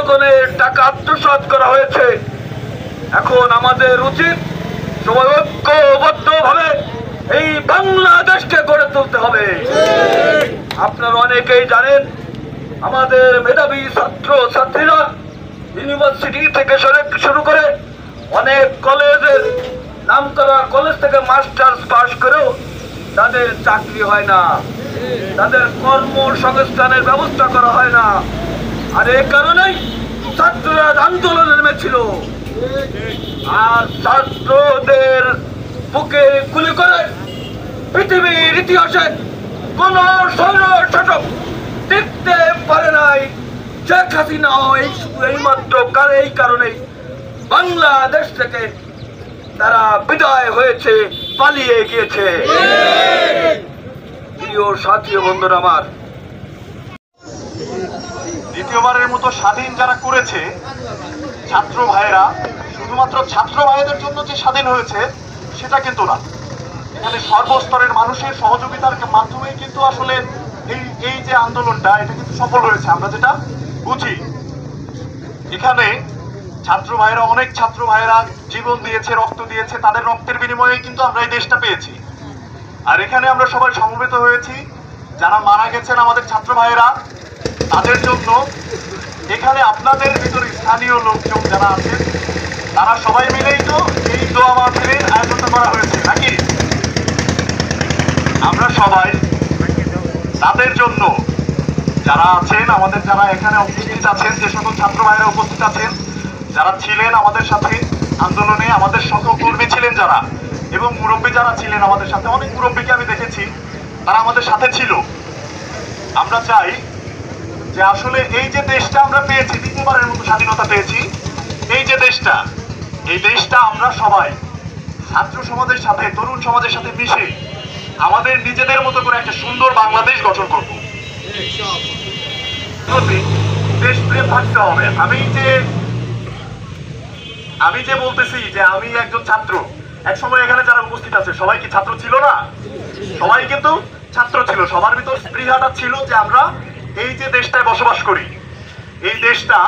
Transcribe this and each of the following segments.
জনগণের টাকা আত্মসাৎ করা হয়েছে। এখন আমাদের উচিত সবাই ঐক্যবদ্ধভাবে এই বাংলাদেশকে গড়ে তুলতে হবে। আপনারা অনেকেই জানেন, আমাদের মেধাবী ছাত্র ছাত্রীরা ইউনিভার্সিটি থেকে শুরু করে অনেক কলেজের নামকরা কলেজ থেকে মাস্টার্স পাশ করেও তাদের চাকরি হয় না, তাদের কর্মসংস্থানের ব্যবস্থা করা হয় না। আর এই কারণেই ছাত্ররা আন্দোলনে নেমেছিল। আর ছাত্রদের বুকে গুলি করে পৃথিবীর ইতিহাসে কোন স্বৈরশাসক টিকতে পারে নাই। শেখ হাসিনা এইমাত্র এই কারণেই বাংলাদেশ থেকে তারা বিদায় হয়েছে, পালিয়ে গিয়েছে। প্রিয় সাথী বন্ধুরা, আমার দ্বিতীয়বারের মতো স্বাধীন যারা করেছে ছাত্র ভাইয়েরা, শুধুমাত্র ছাত্র ভাইদের জন্য যে স্বাধীন হয়েছে সেটা কিন্তু না। এখানে সর্বস্তরের মানুষের সহযোগিতার মাধ্যমেই কিন্তু আসলে এই যে আন্দোলনটা, এটা কিন্তু সফল হয়েছে আমরা যেটা বুঝি। এখানে ছাত্র ভাইয়েরা, অনেক ছাত্র ভাইয়েরা জীবন দিয়েছে, রক্ত দিয়েছে, তাদের রক্তের বিনিময়ে কিন্তু আমরা এই দেশটা পেয়েছি। আর এখানে আমরা সবাই সমবেত হয়েছি যারা মারা গেছেন আমাদের ছাত্র ভাইয়েরা, তাদের জন্য। এখানে আপনাদের ভিতরে স্থানীয় লোকজন যারা আছেন তারা সবাই মিলেই তো এই দোয়া মাহফিলের আয়োজনটা করা হয়েছে নাকি? আমরা সবাই তাদের জন্য যারা আছেন, আমাদের যারা এখানে উপস্থিত আছেন, যে সকল ছাত্র ভাইরা উপস্থিত আছেন, যারা ছিলেন আমাদের সাথে আন্দোলনে, আমাদের সকল কর্মী ছিলেন যারা, এবং মুরব্বী যারা ছিলেন আমাদের সাথে, অনেক মুরব্বীকে আমি দেখেছি তারা আমাদের সাথে ছিল। আমরা চাই যে আসলে এই যে দেশটা আমরা পেয়েছি, দ্বিতীয়বারের মতো স্বাধীনতা পেয়েছি, এই যে দেশটা, এই দেশটা আমরা সবাই ছাত্র সমাজের সাথে, তরুণ সমাজের সাথে মিশে আমাদের নিজেদের মতো করে একটা সুন্দর বাংলাদেশ গঠন করব। দেশপ্রেম থাকতে হবে। আমি যে বলতেছি যে আমি একজন ছাত্র, এক সময় এখানে যারা উপস্থিত আছে সবাই কি ছাত্র ছিল না? সবাই কিন্তু ছাত্র ছিল। সবার ভিতর স্পৃহাটা ছিল যে আমরা এই যে দেশটায় বসবাস করি, এই দেশটা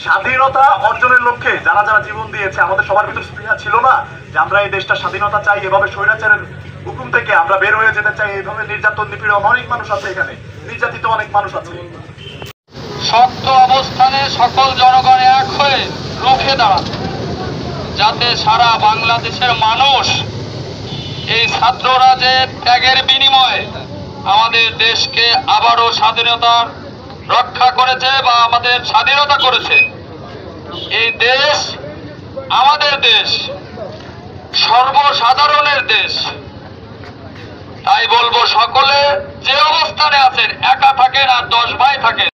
স্বাধীনতা অর্জনের লক্ষ্যে যারা যারা জীবন দিয়েছে, আমাদের সবার ভিতর স্পৃহা ছিল না যে আমরা এই দেশটা স্বাধীনতা চাই, এভাবে স্বৈরাচারের হুকুম থেকে আমরা বের হয়ে যেতে চাই। এইভাবে নির্যাতন নিপীড়ন, অনেক মানুষ আছে এখানে, নির্যাতিত অনেক মানুষ আছে। শক্ত অবস্থানে সকল জনগণ এক হয়ে রুখে দাঁড়ান, যাতে সারা বাংলাদেশের মানুষ এই ছাত্ররা যে ত্যাগের বিনিময়ে আমাদের দেশকে আবারও স্বাধীনতার রক্ষা করেছে বা আমাদের স্বাধীনতা করেছে, এই দেশ আমাদের দেশ, সর্বসাধারণের দেশ। তাই বলবো, সকলে যে অবস্থানে আছেন, একা থাকেন আর 10 ভাই থাকেন,